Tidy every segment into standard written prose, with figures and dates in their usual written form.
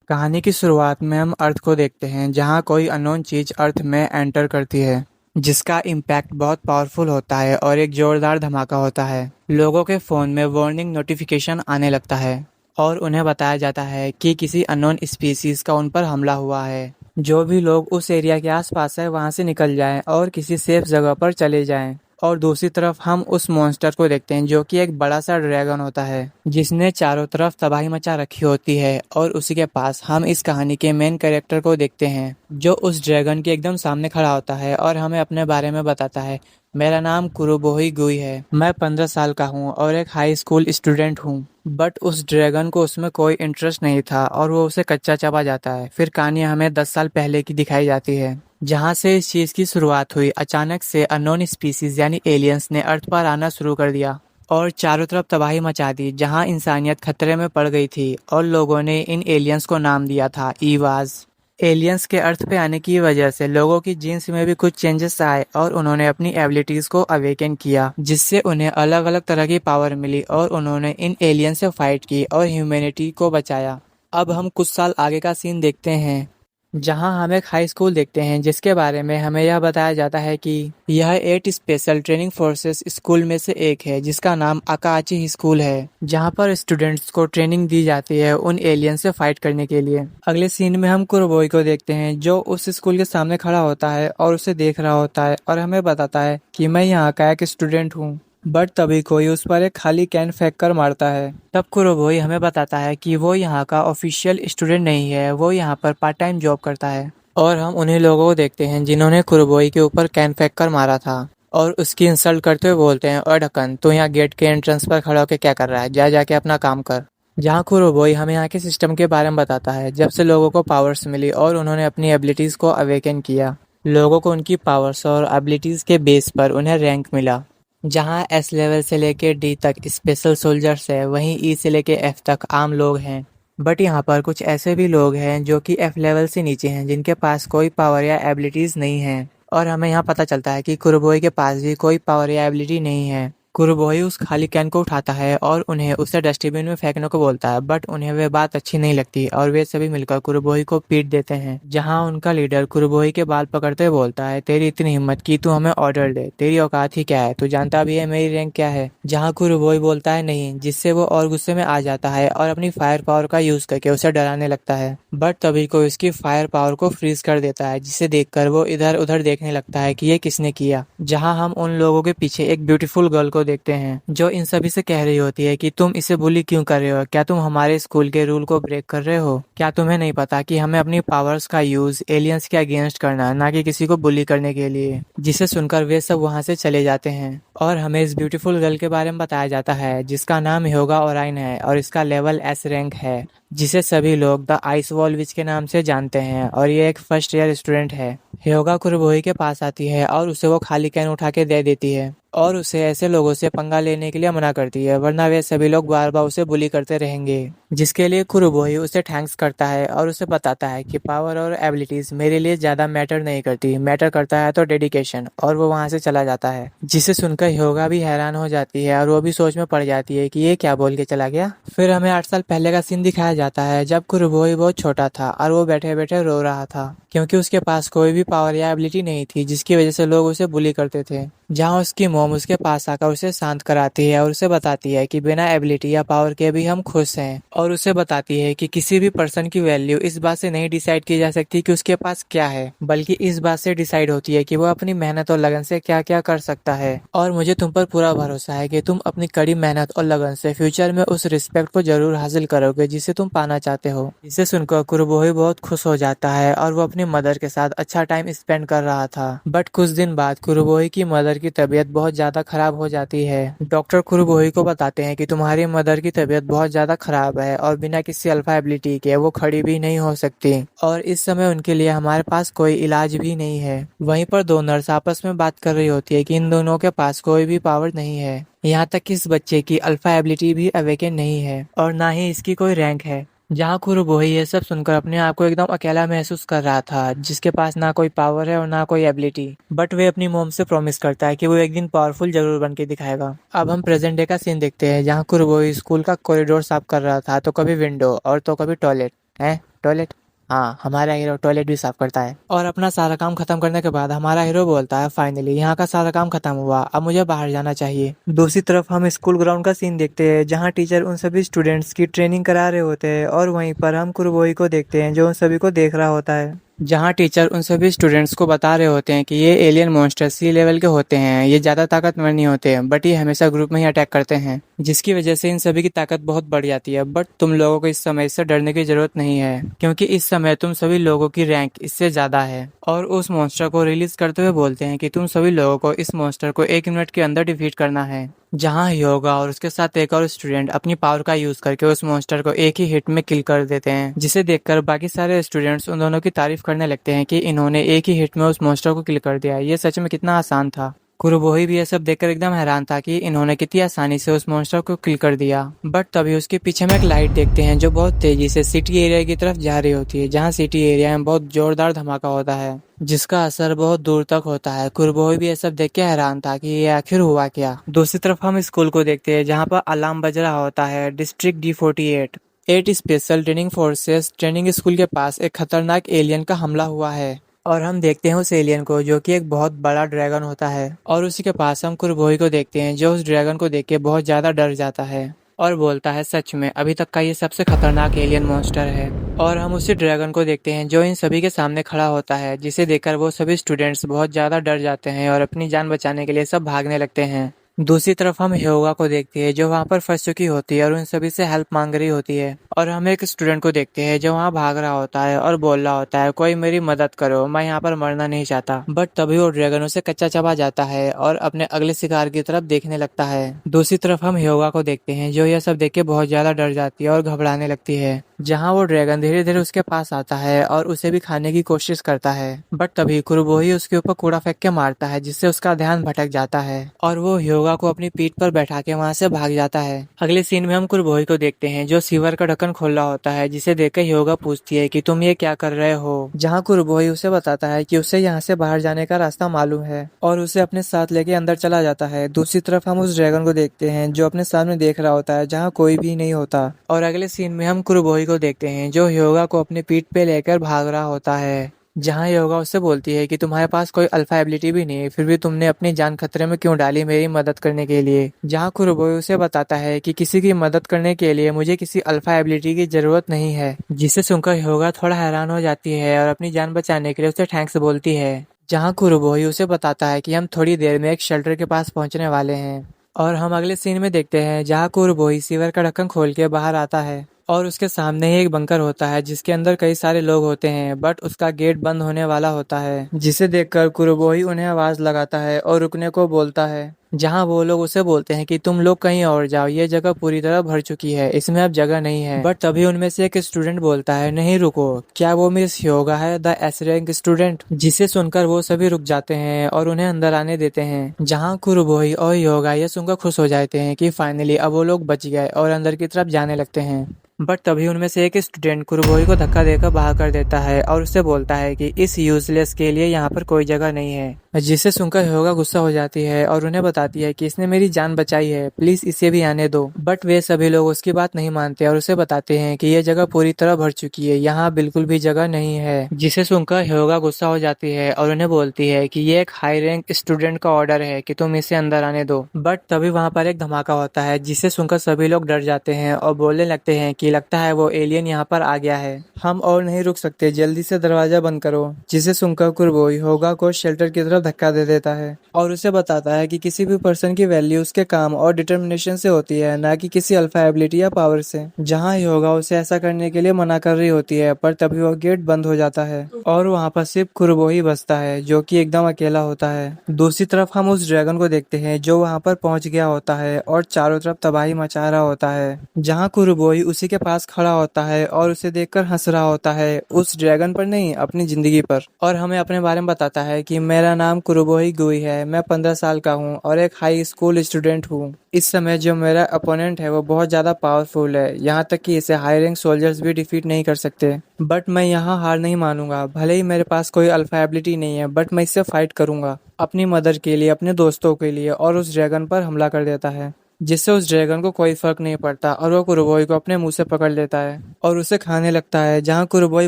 कहानी की शुरुआत में हम अर्थ को देखते हैं, जहां कोई अननोन चीज अर्थ में एंटर करती है, जिसका इम्पैक्ट बहुत पावरफुल होता है और एक जोरदार धमाका होता है। लोगों के फोन में वार्निंग नोटिफिकेशन आने लगता है और उन्हें बताया जाता है कि किसी अननोन स्पीसीज का उन पर हमला हुआ है। जो भी लोग उस एरिया के आसपास है वहां से निकल जाएं और किसी सेफ जगह पर चले जाएं। और दूसरी तरफ हम उस मॉन्स्टर को देखते हैं, जो कि एक बड़ा सा ड्रैगन होता है जिसने चारों तरफ तबाही मचा रखी होती है। और उसी के पास हम इस कहानी के मेन कैरेक्टर को देखते हैं, जो उस ड्रैगन के एकदम सामने खड़ा होता है और हमें अपने बारे में बताता है। मेरा नाम कुरोबोही गुई है। मैं 15 साल का हूँ और एक हाई स्कूल स्टूडेंट हूँ। बट उस ड्रैगन को उसमें कोई इंटरेस्ट नहीं था और वो उसे कच्चा चबा जाता है। फिर कहानी हमें 10 साल पहले की दिखाई जाती है, जहां से इस चीज की शुरुआत हुई। अचानक से अननोन स्पीसीज यानी एलियंस ने अर्थ पर आना शुरू कर दिया और चारों तरफ तबाही मचा दी, जहां इंसानियत खतरे में पड़ गई थी। और लोगों ने इन एलियंस को नाम दिया था ईवाज। एलियंस के अर्थ पे आने की वजह से लोगों की जीन्स में भी कुछ चेंजेस आए और उन्होंने अपनी एबिलिटीज को अवेकन किया, जिससे उन्हें अलग अलग तरह की पावर मिली और उन्होंने इन एलियन से फाइट की और ह्यूमैनिटी को बचाया। अब हम कुछ साल आगे का सीन देखते हैं, जहां हम एक हाई स्कूल देखते हैं, जिसके बारे में हमें यह बताया जाता है कि यह 8 स्पेशल ट्रेनिंग फोर्सेस स्कूल में से एक है, जिसका नाम अकाची स्कूल है, जहां पर स्टूडेंट्स को ट्रेनिंग दी जाती है उन एलियन से फाइट करने के लिए। अगले सीन में हम कुरोबोई को देखते हैं, जो उस स्कूल के सामने खड़ा होता है और उसे देख रहा होता है और हमें बताता है कि मैं यहाँ का एक स्टूडेंट हूँ। बट तभी कोई उस पर एक खाली कैन फेंक कर मारता है। तब कुरोबोई हमें बताता है कि वो यहाँ का ऑफिशियल स्टूडेंट नहीं है, वो यहाँ पर पार्ट टाइम जॉब करता है। और हम उन्हीं लोगों को देखते हैं जिन्होंने कुरोबोई के ऊपर कैन फेंक कर मारा था और उसकी इंसल्ट करते हुए बोलते हैं, और ढक्कन, तू यहाँ गेट के एंट्रेंस पर खड़ा होकर क्या कर रहा है? जा जाके अपना काम कर। जहाँ कुरोबोई हमें यहाँ के सिस्टम के बारे में बताता है, जब से लोगों को पावर्स मिली और उन्होंने अपनी एबिलिटीज को अवेकन किया। लोगों को उनकी पावर्स और एबिलिटीज के बेस पर उन्हें रैंक मिला। जहां एस लेवल से लेके डी तक स्पेशल सोल्जर्स है, वहीं ई से लेके एफ तक आम लोग हैं। बट यहाँ पर कुछ ऐसे भी लोग हैं जो कि एफ लेवल से नीचे हैं, जिनके पास कोई पावर या एबिलिटीज नहीं है। और हमें यहाँ पता चलता है कि कुरोबोई के पास भी कोई पावर या एबिलिटी नहीं है। कुरोबोई उस खाली कैन को उठाता है और उन्हें उसे डस्टबिन में फेंकने को बोलता है, बट उन्हें वह बात अच्छी नहीं लगती और वे सभी मिलकर कुरोबोई को पीट देते हैं। जहां उनका लीडर कुरोबोई के बाल पकड़ते हुए बोलता है, तेरी इतनी हिम्मत की तू हमें ऑर्डर दे, तेरी औकात ही क्या है? तू जानता भी है मेरी रैंक क्या है? जहां कुरोबोई बोलता है नहीं, जिससे वो और गुस्से में आ जाता है और अपनी फायर पावर का यूज करके उसे डराने लगता है। बट तभी कोई उसकी फायर पावर को फ्रीज कर देता है, जिसे देखकर वो इधर उधर देखने लगता है कि ये किसने किया। जहां हम उन लोगों के पीछे एक ब्यूटीफुल गर्ल को देखते हैं, जो इन सभी से कह रही होती है कि तुम इसे बुली क्यों कर रहे हो? क्या तुम हमारे स्कूल के रूल को ब्रेक कर रहे हो? क्या तुम्हें नहीं पता कि हमें अपनी पावर्स का यूज एलियंस के अगेंस्ट करना है, ना कि किसी को बुली करने के लिए? जिसे सुनकर वे सब वहां से चले जाते हैं और हमें इस ब्यूटीफुल गर्ल के बारे में बताया जाता है, जिसका नाम योगा ओराइन है और इसका लेवल एस रैंक है, जिसे सभी लोग द आइस वॉल विच के नाम से जानते हैं। और ये एक फर्स्ट ईयर स्टूडेंट है। योगा कुरोबोई के पास आती है और उसे वो खाली कैन उठा के दे देती है और उसे ऐसे लोगों से पंगा लेने के लिए मना करती है, वरना वे सभी लोग बार बार उसे बुली करते रहेंगे। जिसके लिए कुरोबोई उसे थैंक्स करता है और उसे बताता है कि पावर और एबिलिटीज मेरे लिए ज्यादा मैटर नहीं करती, मैटर करता है तो डेडिकेशन। और वो वहां से चला जाता है, जिसे सुनकर योगा भी हैरान हो जाती है और वो भी सोच में पड़ जाती है कि ये क्या बोल के चला गया। फिर हमें 8 साल पहले का सीन दिखाया जाता है, जब कुरोबोई बहुत छोटा था और वो बैठे बैठे रो रहा था, क्योंकि उसके पास कोई भी पावर या एबिलिटी नहीं थी, जिसकी वजह से लोग उसे बुली करते थे। जहां उसकी मॉम उसके पास आकर उसे शांत कराती है और उसे बताती है कि बिना एबिलिटी या पावर के भी हम खुश हैं। और उसे बताती है कि किसी भी पर्सन की वैल्यू इस बात से नहीं डिसाइड की जा सकती कि उसके पास क्या है, बल्कि इस बात से डिसाइड होती है कि वो अपनी मेहनत और लगन से क्या क्या कर सकता है। और मुझे तुम पर पूरा भरोसा है कि तुम अपनी कड़ी मेहनत और लगन से फ्यूचर में उस रिस्पेक्ट को जरूर हासिल करोगे जिसे तुम पाना चाहते हो। जिसे सुनकर कुरोबोई बहुत खुश हो जाता है और वो अपनी मदर के साथ अच्छा टाइम स्पेंड कर रहा था। बट कुछ दिन बाद कुरोबोई की मदर की तबीयत बहुत ज्यादा खराब हो जाती है। डॉक्टर कुरोबोई को बताते हैं कि तुम्हारी मदर की तबीयत बहुत ज्यादा खराब है और बिना किसी अल्फा एबिलिटी के वो खड़ी भी नहीं हो सकती, और इस समय उनके लिए हमारे पास कोई इलाज भी नहीं है। वहीं पर दो नर्स आपस में बात कर रही होती है कि इन दोनों के पास कोई भी पावर नहीं है, यहाँ तक कि इस बच्चे की अल्फा एबिलिटी भी अवेकन नहीं है और ना ही इसकी कोई रैंक है। जहाँ कुरोबोई ये सब सुनकर अपने आप को एकदम अकेला महसूस कर रहा था, जिसके पास ना कोई पावर है और ना कोई एबिलिटी। बट वे अपनी मॉम से प्रॉमिस करता है कि वो एक दिन पावरफुल जरूर बन के दिखाएगा। अब हम प्रेजेंट डे का सीन देखते हैं, जहाँ कुरोबोई स्कूल का कॉरिडोर साफ कर रहा था, तो कभी विंडो और तो कभी टॉयलेट है। टॉयलेट। हाँ, हमारा हीरो टॉयलेट भी साफ करता है और अपना सारा काम खत्म करने के बाद हमारा हीरो बोलता है, फाइनली यहाँ का सारा काम खत्म हुआ, अब मुझे बाहर जाना चाहिए। दूसरी तरफ हम स्कूल ग्राउंड का सीन देखते हैं जहाँ टीचर उन सभी स्टूडेंट्स की ट्रेनिंग करा रहे होते हैं और वहीं पर हम कुरबोई को देखते हैं जो उन सभी को देख रहा होता है। जहाँ टीचर उन सभी स्टूडेंट्स को बता रहे होते हैं कि ये एलियन मॉन्स्टर सी लेवल के होते हैं, ये ज़्यादा ताकतवर नहीं होते बट ये हमेशा ग्रुप में ही अटैक करते हैं, जिसकी वजह से इन सभी की ताकत बहुत बढ़ जाती है। बट तुम लोगों को इस समय इससे डरने की जरूरत नहीं है क्योंकि इस समय तुम सभी लोगों की रैंक इससे ज़्यादा है। और उस मॉन्स्टर को रिलीज करते हुए बोलते हैं कि तुम सभी लोगों को इस मॉन्स्टर को 1 मिनट के अंदर डिफीट करना है। जहाँ ह्योगा और उसके साथ एक और स्टूडेंट अपनी पावर का यूज करके उस मॉन्स्टर को एक ही हिट में किल कर देते हैं, जिसे देखकर बाकी सारे स्टूडेंट्स उन दोनों की तारीफ करने लगते हैं कि इन्होंने एक ही हिट में उस मॉन्स्टर को किल कर दिया, ये सच में कितना आसान था। कुरुबोही भी ये सब देखकर एकदम हैरान था कि इन्होंने कितनी आसानी से उस मॉन्स्टर को किल कर दिया। बट तभी उसके पीछे में एक लाइट देखते हैं जो बहुत तेजी से सिटी एरिया की तरफ जा रही होती है, जहाँ सिटी एरिया में बहुत जोरदार धमाका होता है जिसका असर बहुत दूर तक होता है। कुरुबोही भी ये सब देख के हैरान था कि ये आखिर हुआ क्या। दूसरी तरफ हम स्कूल को देखते हैं जहाँ पर अलार्म बज रहा होता है। District D48 8 special training forces training school के पास एक खतरनाक एलियन का हमला हुआ है और हम देखते हैं उस एलियन को जो कि एक बहुत बड़ा ड्रैगन होता है और उसी के पास हम कुरबोही को देखते हैं जो उस ड्रैगन को देख के बहुत ज्यादा डर जाता है और बोलता है, सच में अभी तक का ये सबसे खतरनाक एलियन मॉन्स्टर है। और हम उसी ड्रैगन को देखते हैं जो इन सभी के सामने खड़ा होता है, जिसे देखकर वो सभी स्टूडेंट्स बहुत ज्यादा डर जाते हैं और अपनी जान बचाने के लिए सब भागने लगते हैं। दूसरी तरफ हम ह्योगा को देखते हैं जो वहाँ पर फंस चुकी होती है और उन सभी से हेल्प मांग रही होती है। और हम एक स्टूडेंट को देखते हैं जो वहाँ भाग रहा होता है और बोल रहा होता है, कोई मेरी मदद करो, मैं यहाँ पर मरना नहीं चाहता। बट तभी वो ड्रैगन उसे कच्चा चबा जाता है और अपने अगले शिकार की तरफ देखने लगता है। दूसरी तरफ हम ह्योगा को देखते हैं जो यह सब देख के बहुत ज्यादा डर जाती है और घबराने लगती है, जहाँ वो ड्रैगन धीरे धीरे उसके पास आता है और उसे भी खाने की कोशिश करता है। बट तभी कुरुबोही उसके ऊपर कूड़ा फेंक के मारता है जिससे उसका ध्यान भटक जाता है और वो ह्योगा को अपनी पीठ पर बैठा के वहाँ से भाग जाता है। अगले सीन में हम कुरुबोही को देखते हैं जो सीवर का ढक्कन खोल रहा होता है, जिसे देखकर ह्योगा पूछती है कि तुम ये क्या कर रहे हो, जहाँ कुरुबोही उसे बताता है कि उसे यहाँ से बाहर जाने का रास्ता मालूम है और उसे अपने साथ लेके अंदर चला जाता है। दूसरी तरफ हम उस ड्रैगन को देखते हैं जो अपने सामने देख रहा होता है जहाँ कोई भी नहीं होता। और अगले सीन में हम कुरुबोही को देखते हैं जो ह्योगा को अपनी पीठ पे लेकर भाग रहा होता है, जहाँ ह्योगा उससे बोलती है कि तुम्हारे पास कोई अल्फा एबिलिटी भी नहीं है, फिर भी तुमने अपनी जान खतरे में क्यों डाली मेरी मदद करने के लिए। जहाँ कुरुबोही उसे बताता है कि किसी की मदद करने के लिए मुझे किसी अल्फा एबिलिटी की जरूरत नहीं है, जिसे सुनकर ह्योगा थोड़ा हैरान हो जाती है और अपनी जान बचाने के लिए उसे थैंक्स बोलती है। जहाँ कुरुबोही उसे बताता है कि हम थोड़ी देर में एक शेल्टर के पास पहुंचने वाले हैं। और हम अगले सीन में देखते हैं जहाँ कुरुबोही सीवर का ढक्कन खोल के बाहर आता है और उसके सामने ही एक बंकर होता है जिसके अंदर कई सारे लोग होते हैं, बट उसका गेट बंद होने वाला होता है, जिसे देखकर कुरुबोही उन्हें आवाज लगाता है और रुकने को बोलता है। जहां वो लोग उसे बोलते हैं कि तुम लोग कहीं और जाओ, ये जगह पूरी तरह भर चुकी है, इसमें अब जगह नहीं है। बट तभी उनमें से एक स्टूडेंट बोलता है, नहीं रुको, क्या वो मिस ह्योगा है, द एस रैंक स्टूडेंट। जिसे सुनकर वो सभी रुक जाते हैं और उन्हें अंदर आने देते हैं। जहाँ कुरुबोही और ह्योगा ये सुनकर खुश हो जाते हैं कि फाइनली अब वो लोग बच गए और अंदर की तरफ जाने लगते हैं। बट तभी उनमें से एक स्टूडेंट कुरुबोही को धक्का देकर बाहर कर देता है और उससे बोलता है कि इस यूजलेस के लिए यहाँ पर कोई जगह नहीं है। जिसे सुनकर ह्योगा गुस्सा हो जाती है और उन्हें बताती है कि इसने मेरी जान बचाई है, प्लीज इसे भी आने दो। बट वे सभी लोग उसकी बात नहीं मानते और उसे बताते हैं कि ये जगह पूरी तरह भर चुकी है, यहाँ बिल्कुल भी जगह नहीं है। जिसे सुनकर ह्योगा गुस्सा हो जाती है और उन्हें बोलती है कि ये एक हाई रैंक स्टूडेंट का ऑर्डर है कि तुम इसे अंदर आने दो। बट तभी वहाँ पर एक धमाका होता है जिसे सुनकर सभी लोग डर जाते हैं और बोलने लगते हैं कि लगता है वो एलियन यहाँ पर आ गया है, हम और नहीं रुक सकते, जल्दी से दरवाजा बंद करो। जिसे सुनकर कुरुबोही ह्योगा को शेल्टर की तरफ धक्का दे देता है और उसे बताता है कि किसी भी पर्सन की वैल्यू उसके काम और डिटर्मिनेशन से होती है, ना कि किसी अल्फा एबिलिटी या पावर से। जहाँ ह्योगा उसे ऐसा करने के लिए मना कर रही होती है, पर तभी वो गेट बंद हो जाता है और वहाँ पर सिर्फ कुरुबोही बचता है जो कि एकदम अकेला होता है। दूसरी तरफ हम उस ड्रैगन को देखते हैं जो वहाँ पर पहुंच गया होता है और चारों तरफ तबाही मचा रहा होता है। जहाँ कुरुबोही उसी के पास खड़ा होता है और उसे देखकर हंस रहा होता है, उस ड्रैगन पर नहीं, अपनी जिंदगी पर। और हमें अपने बारे में बताता है कि मेरा नाम कुरुबोही गुई है, मैं 15 साल का हूँ और एक हाई स्कूल स्टूडेंट हूँ। इस समय जो मेरा अपोनेंट है वो बहुत ज्यादा पावरफुल है, यहाँ तक कि इसे हाई रैंक सोल्जर्स भी डिफीट नहीं कर सकते। बट मैं यहाँ हार नहीं मानूंगा, भले ही मेरे पास कोई अल्फा एबिलिटी नहीं है, बट मैं इससे फाइट करूंगा अपनी मदर के लिए, अपने दोस्तों के लिए, और उस ड्रैगन पर हमला कर देता है। जिससे उस ड्रैगन को कोई फर्क नहीं पड़ता और वो कुरुबोई को अपने मुंह से पकड़ लेता है और उसे खाने लगता है। जहाँ कुरुबोई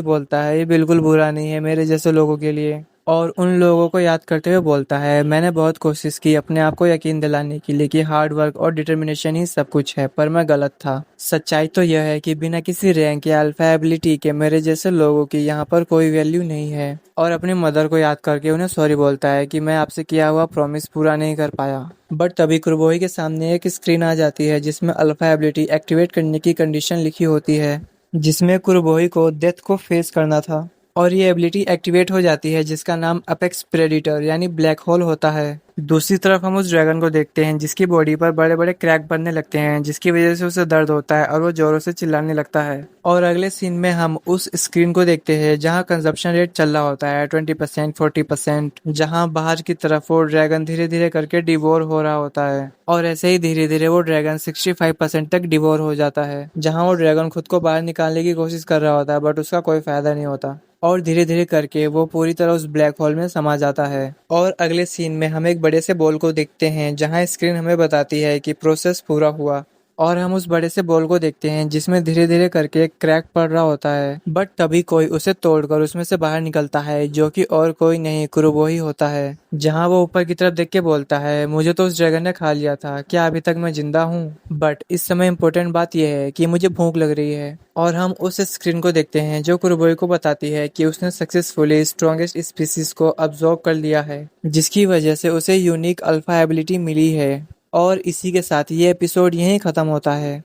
बोलता है, ये बिल्कुल बुरा नहीं है मेरे जैसे लोगों के लिए, और उन लोगों को याद करते हुए बोलता है, मैंने बहुत कोशिश की अपने आप को यकीन दिलाने के लिए कि हार्ड वर्क और डिटर्मिनेशन ही सब कुछ है, पर मैं गलत था। सच्चाई तो यह है कि बिना किसी रैंक या अल्फा एबिलिटी के मेरे जैसे लोगों की यहाँ पर कोई वैल्यू नहीं है। और अपनी मदर को याद करके उन्हें सॉरी बोलता है कि मैं आपसे किया हुआ प्रॉमिस पूरा नहीं कर पाया। बट तभी कुरबोई के सामने एक स्क्रीन आ जाती है जिसमें अल्फा एबिलिटी एक्टिवेट करने की कंडीशन लिखी होती है, जिसमें कुरबोई को डेथ को फेस करना था। और ये एबिलिटी एक्टिवेट हो जाती है जिसका नाम अपेक्स प्रेडिटर यानी ब्लैक होल होता है। दूसरी तरफ हम उस ड्रैगन को देखते हैं जिसकी बॉडी पर बड़े बड़े क्रैक बनने लगते हैं, जिसकी वजह से उसे दर्द होता है और वो जोरों से चिल्लाने लगता है। और अगले सीन में हम उस स्क्रीन को देखते हैं जहां कंजप्शन रेट चल रहा होता है 20%, 40%, जहां बाहर की तरफ वो ड्रैगन धीरे धीरे करके डिवोर हो रहा होता है। और ऐसे ही धीरे धीरे वो ड्रैगन 65% तक डिवोर हो जाता है, जहां वो ड्रैगन खुद को बाहर निकालने की कोशिश कर रहा होता है, बट उसका कोई फायदा नहीं होता। और धीरे धीरे करके वो पूरी तरह उस ब्लैक होल में समा जाता है। और अगले सीन में हम एक बड़े से बॉल को देखते हैं जहां स्क्रीन हमें बताती है कि प्रोसेस पूरा हुआ। और हम उस बड़े से बॉल को देखते हैं जिसमें धीरे धीरे करके एक क्रैक पड़ रहा होता है, बट तभी कोई उसे तोड़कर उसमें से बाहर निकलता है, जो कि और कोई नहीं कुरुबो ही होता है। जहां वो ऊपर की तरफ देख के बोलता है, मुझे तो उस ड्रैगन ने खा लिया था, क्या अभी तक मैं जिंदा हूँ? बट इस समय इम्पोर्टेंट बात यह है कि मुझे भूख लग रही है। और हम उस स्क्रीन को देखते हैं जो कुरुबोई को बताती है कि उसने सक्सेसफुली स्ट्रॉन्गेस्ट स्पीसीज को अब्सॉर्ब कर लिया है, जिसकी वजह से उसे यूनिक अल्फा एबिलिटी मिली है। और इसी के साथ ये एपिसोड यहीं खत्म होता है।